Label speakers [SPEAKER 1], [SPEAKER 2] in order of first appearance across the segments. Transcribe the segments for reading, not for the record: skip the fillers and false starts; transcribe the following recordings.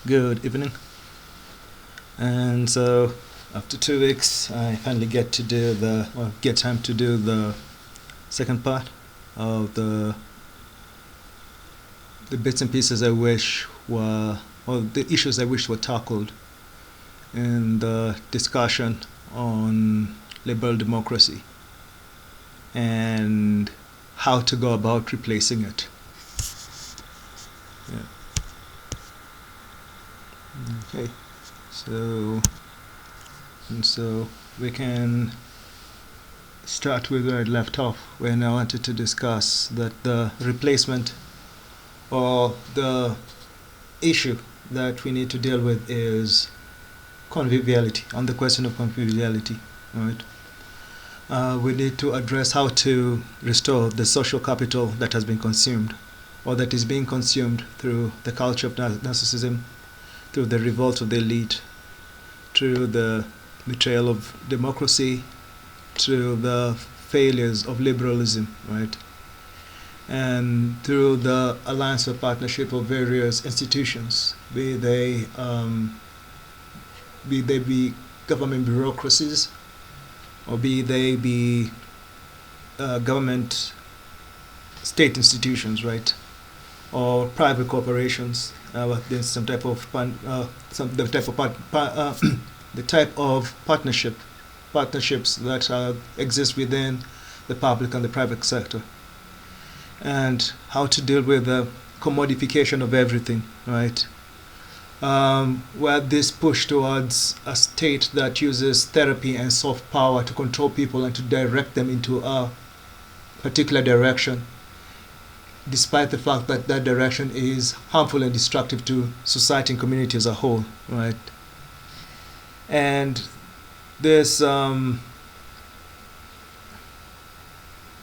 [SPEAKER 1] Good evening. And so, after 2 weeks, I finally get time to do the second part of the bits and pieces I wish were, or the issues I wish were tackled in the discussion on liberal democracy and how to go about replacing it. Yeah. Okay. So, so we can start with where I left off when I wanted to discuss that the replacement or the issue that we need to deal with is conviviality, on the question of conviviality, right? We need to address how to restore the social capital that has been consumed or that is being consumed through the culture of narcissism, through the revolt of the elite, through the betrayal of democracy, through the failures of liberalism, right? And through the alliance or partnership of various institutions, be they be government bureaucracies, or be they be government state institutions, right? Or private corporations. There's some type of the type of partnerships that exist within the public and the private sector, and how to deal with the commodification of everything, right? Where this push towards a state that uses therapy and soft power to control people and to direct them into a particular direction, despite the fact that that direction is harmful and destructive to society and community as a whole, right? And this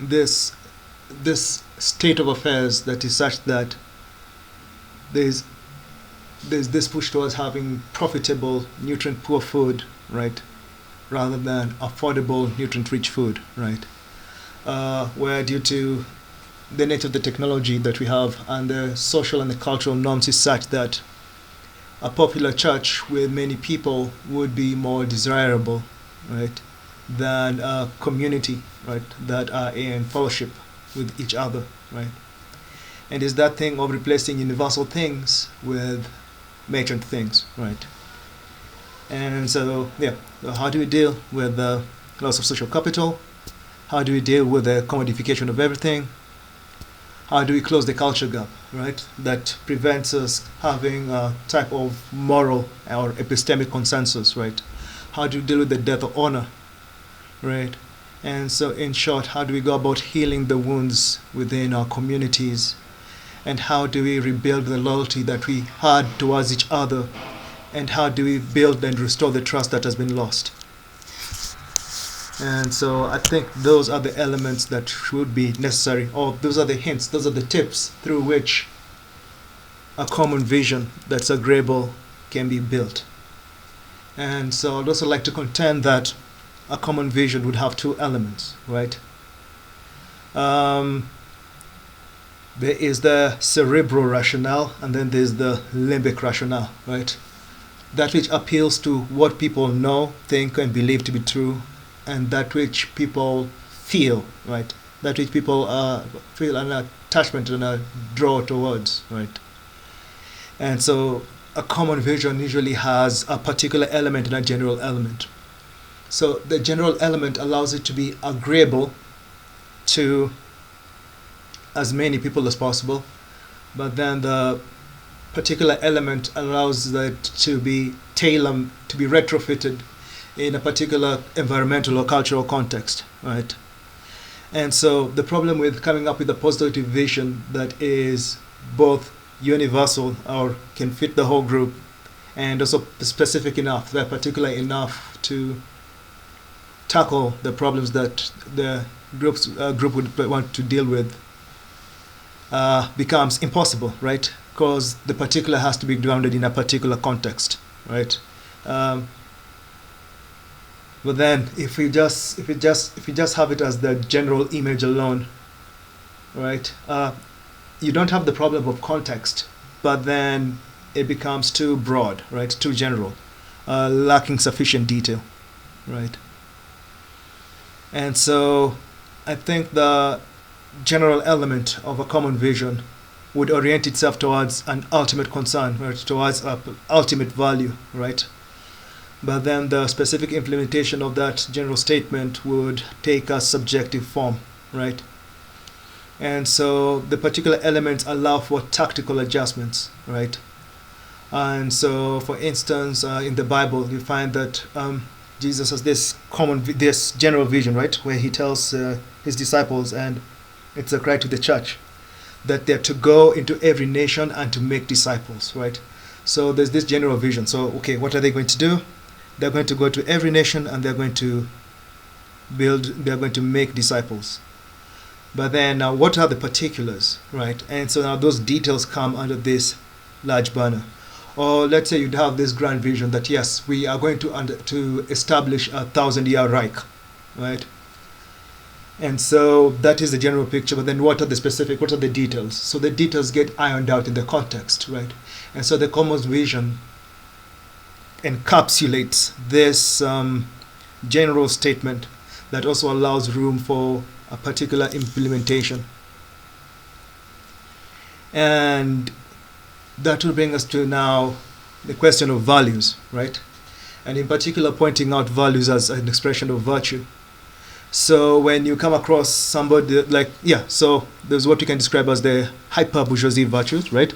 [SPEAKER 1] this state of affairs that is such that there's this push towards having profitable, nutrient-poor food, right, rather than affordable, nutrient-rich food, right? Where due to the nature of the technology that we have and the social and the cultural norms is such that a popular church with many people would be more desirable, right, than a community, right, that are in fellowship with each other, right? And it's that thing of replacing universal things with matron things, right? And so, yeah, so how do we deal with the loss of social capital? How do we deal with the commodification of everything? How do we close the culture gap, right? That prevents us having a type of moral or epistemic consensus, right? How do we deal with the death of honor, right? And so, in short, how do we go about healing the wounds within our communities? And how do we rebuild the loyalty that we had towards each other? And how do we build and restore the trust that has been lost? And so I think those are the elements that should be necessary, or those are the hints, those are the tips through which a common vision that's agreeable can be built. And so I'd also like to contend that a common vision would have two elements, right? There is the cerebral rationale, and then there's the limbic rationale, right? That which appeals to what people know, think, and believe to be true, and that which people feel, right? That which people feel an attachment and a draw towards, right? And so a common vision usually has a particular element and a general element. So the general element allows it to be agreeable to as many people as possible, but then the particular element allows that to be tailored, to be retrofitted in a particular environmental or cultural context, right? And so the problem with coming up with a positive vision that is both universal or can fit the whole group and also specific enough, that particular enough to tackle the problems that the group would want to deal with becomes impossible, right? Because the particular has to be grounded in a particular context, right? But then, if we just have it as the general image alone, right? You don't have the problem of context, but then it becomes too broad, right? Too general, lacking sufficient detail, right? And so I think the general element of a common vision would orient itself towards an ultimate concern, right? Towards a ultimate value, right? But then the specific implementation of that general statement would take a subjective form, right? And so the particular elements allow for tactical adjustments, right? And so, for instance, in the Bible, you find that Jesus has this general vision, right, where he tells his disciples, and it's a cry to the church, that they're to go into every nation and to make disciples, right? So there's this general vision. So, okay, what are they going to do? They're going to go to every nation and they're going to make disciples. But then now, what are the particulars, right? And so now those details come under this large banner. Or let's say you'd have this grand vision that, yes, we are going to establish a 1,000-year Reich, right? And so that is the general picture. But then what are the details? So the details get ironed out in the context, right? And so the common vision encapsulates this general statement that also allows room for a particular implementation. And that will bring us to now the question of values, right? And in particular, pointing out values as an expression of virtue. So when you come across somebody so there's what you can describe as the hyper-bourgeoisie virtues, right?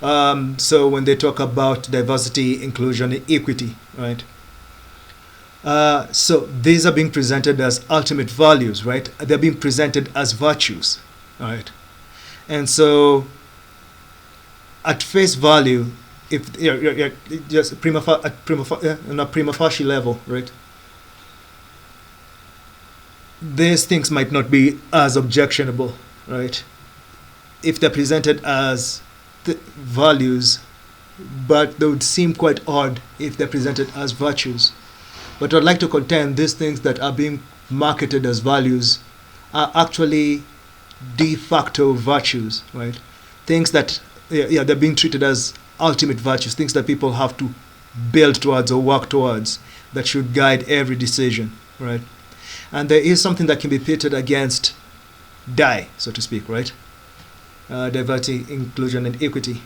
[SPEAKER 1] So when they talk about diversity, inclusion, and equity, right? So these are being presented as ultimate values, right? They're being presented as virtues, right? And so at face value, if you're just on a prima facie level, right? These things might not be as objectionable, right? If they're presented as values, but they would seem quite odd if they're presented as virtues. But I'd like to contend these things that are being marketed as values are actually de facto virtues, right? Things that, they're being treated as ultimate virtues, things that people have to build towards or work towards, that should guide every decision, right? And there is something that can be pitted against DIE, so to speak, right? Diversity, inclusion, and equity.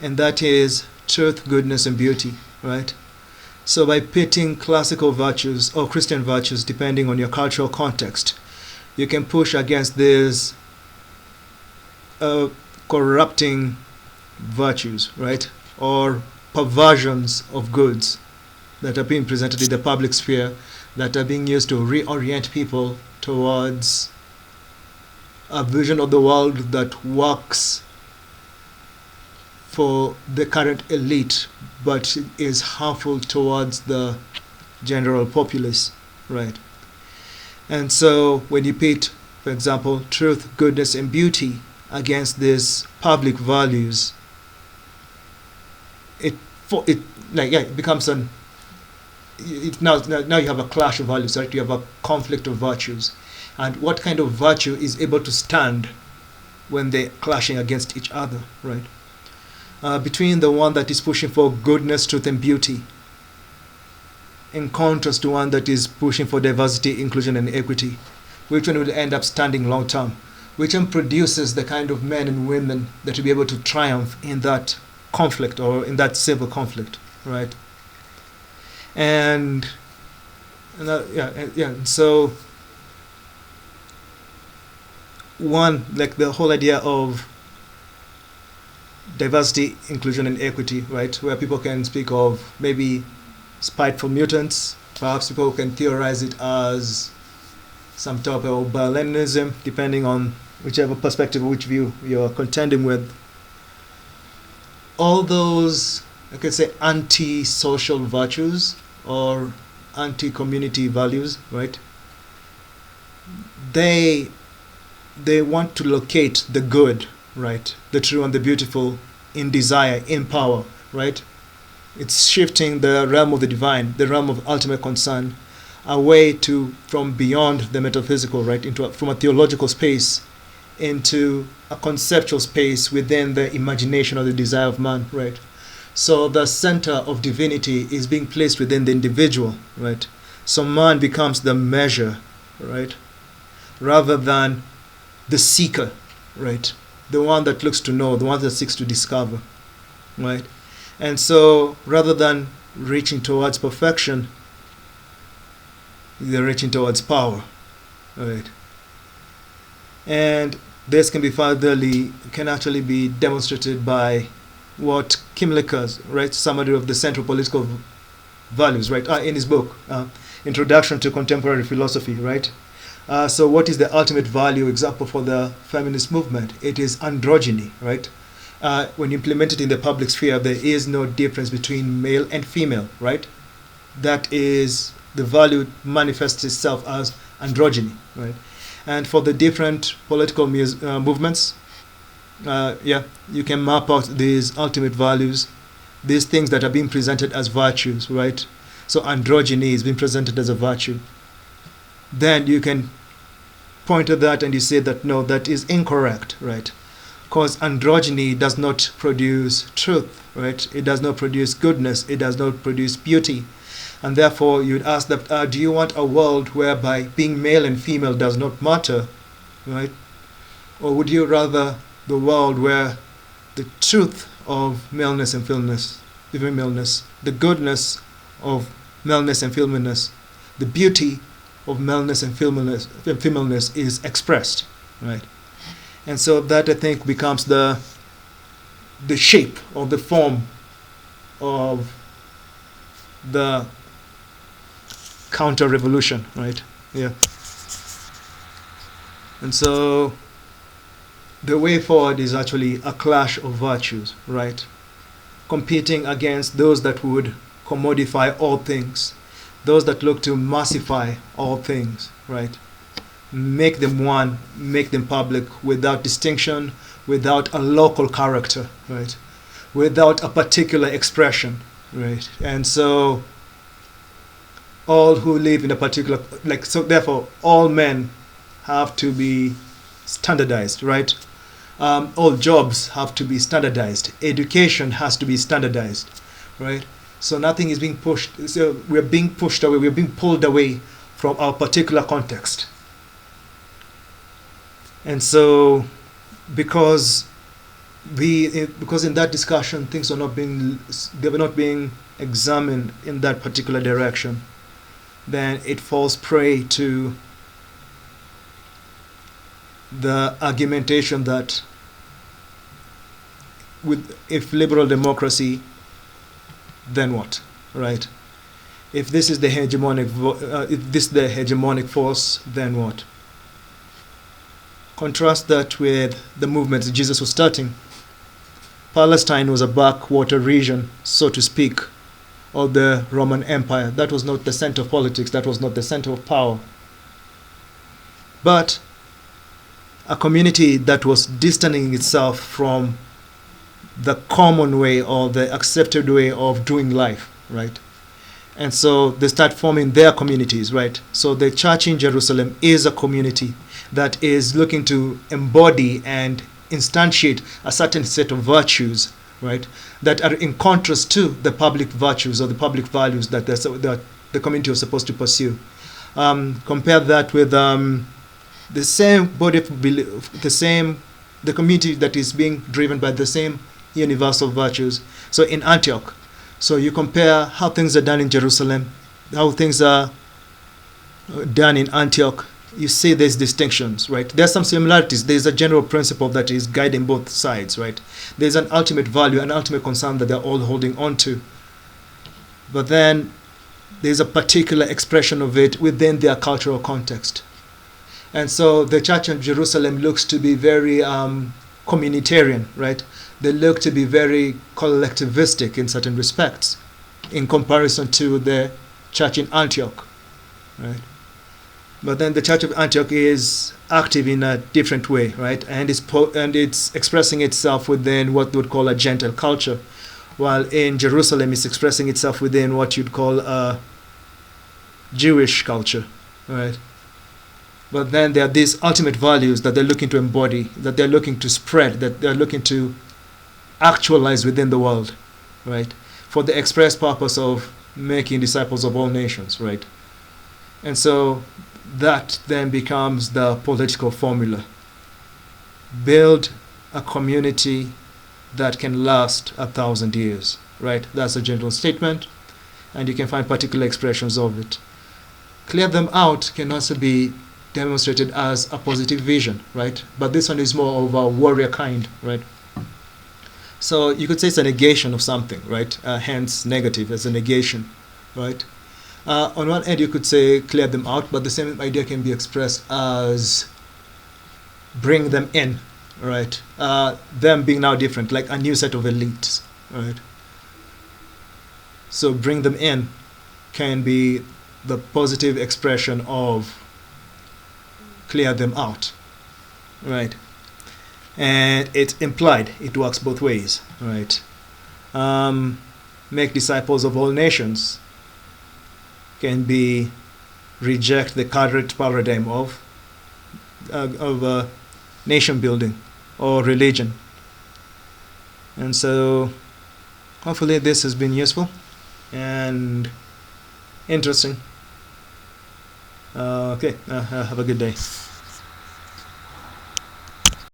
[SPEAKER 1] And that is truth, goodness, and beauty, right? So by pitting classical virtues or Christian virtues, depending on your cultural context, you can push against these corrupting virtues, right? Or perversions of goods that are being presented in the public sphere, that are being used to reorient people towards a vision of the world that works for the current elite, but is harmful towards the general populace, right? And so when you pit, for example, truth, goodness, and beauty against these public values, it becomes now you have a clash of values, right? You have a conflict of virtues. And what kind of virtue is able to stand when they're clashing against each other, right? Between the one that is pushing for goodness, truth, and beauty, in contrast to one that is pushing for diversity, inclusion, and equity, which one will end up standing long term? Which one produces the kind of men and women that will be able to triumph in that conflict or in that civil conflict, right? So one, like the whole idea of diversity, inclusion, and equity, right? Where people can speak of maybe spiteful mutants. Perhaps people can theorize it as some type of Berlinism, depending on whichever perspective, which view you're contending with. All those, I could say, anti-social virtues or anti-community values, right? They want to locate the good, right? The true and the beautiful in desire, in power, right? It's shifting the realm of the divine, the realm of ultimate concern, away from beyond the metaphysical, right? From a theological space into a conceptual space within the imagination or the desire of man, right? So the center of divinity is being placed within the individual, right? So man becomes the measure, right? Rather than the seeker, right? The one that looks to know, the one that seeks to discover, right? And so rather than reaching towards perfection, they're reaching towards power, right? And this can actually be demonstrated by what Kimlicker's, right, summary of the central political values, right, in his book, Introduction to Contemporary Philosophy, right? So what is the ultimate value example for the feminist movement? It is androgyny, right? When implemented in the public sphere, there is no difference between male and female, right? That is, the value manifests itself as androgyny, right? And for the different political movements, you can map out these ultimate values, these things that are being presented as virtues, right? So androgyny is being presented as a virtue. Then you can point to that and you say that no, that is incorrect, right? Because androgyny does not produce truth, right? It does not produce goodness. It does not produce beauty. And therefore, you'd ask that, do you want a world whereby being male and female does not matter, right? Or would you rather the world where the truth of maleness and femaleness, the goodness of maleness and femaleness, the beauty of maleness and femaleness is expressed, right? And so that, I think, becomes the shape or the form of the counter-revolution, right? Yeah. And so the way forward is actually a clash of virtues, right? Competing against those that would commodify all things, those that look to massify all things, right? Make them one, make them public without distinction, without a local character, right? Without a particular expression, right? And so all who live in a particular, so therefore all men have to be standardized, right? All jobs have to be standardized. Education has to be standardized, right? So nothing is being pushed. So we're being pushed away. We're being pulled away from our particular context. And so, because in that discussion things they were not being examined in that particular direction, then it falls prey to the argumentation that if liberal democracy, then what, right? If this is the hegemonic force, then what? Contrast that with the movements Jesus was starting. Palestine was a backwater region, so to speak, of the Roman Empire. That was not the center of politics. That was not the center of power. But a community that was distancing itself from the common way or the accepted way of doing life, right? And so they start forming their communities, right? So the church in Jerusalem is a community that is looking to embody and instantiate a certain set of virtues, right, that are in contrast to the public virtues or the public values that the community was supposed to pursue. Compare that with the same body of belief, the community that is being driven by the same universal virtues. So in Antioch, so you compare how things are done in Jerusalem, how things are done in Antioch. You see there's distinctions, right? There's some similarities. There's a general principle that is guiding both sides, right? There's an ultimate value, an ultimate concern that they're all holding on to. But then there's a particular expression of it within their cultural context. And so the church in Jerusalem looks to be very communitarian, right? They look to be very collectivistic in certain respects in comparison to the church in Antioch, right? But then the church of Antioch is active in a different way, right? And it's expressing itself within what we would call a Gentile culture, while in Jerusalem it's expressing itself within what you'd call a Jewish culture, right? But then there are these ultimate values that they're looking to embody, that they're looking to spread, that they're looking to actualize within the world, right? For the express purpose of making disciples of all nations, right? And so that then becomes the political formula. Build a community that can last 1,000 years, right? That's a general statement, and you can find particular expressions of it. Clear them out can also be demonstrated as a positive vision, right? But this one is more of a warrior kind, right? So you could say it's a negation of something, right? Hence negative as a negation, right? On one end you could say clear them out, but the same idea can be expressed as bring them in, right? Them being now different, like a new set of elites, right? So bring them in can be the positive expression of clear them out, right? And it's implied, it works both ways, right? Make disciples of all nations can be reject the current paradigm of nation building or religion. And so hopefully this has been useful and interesting. Okay, have a good day.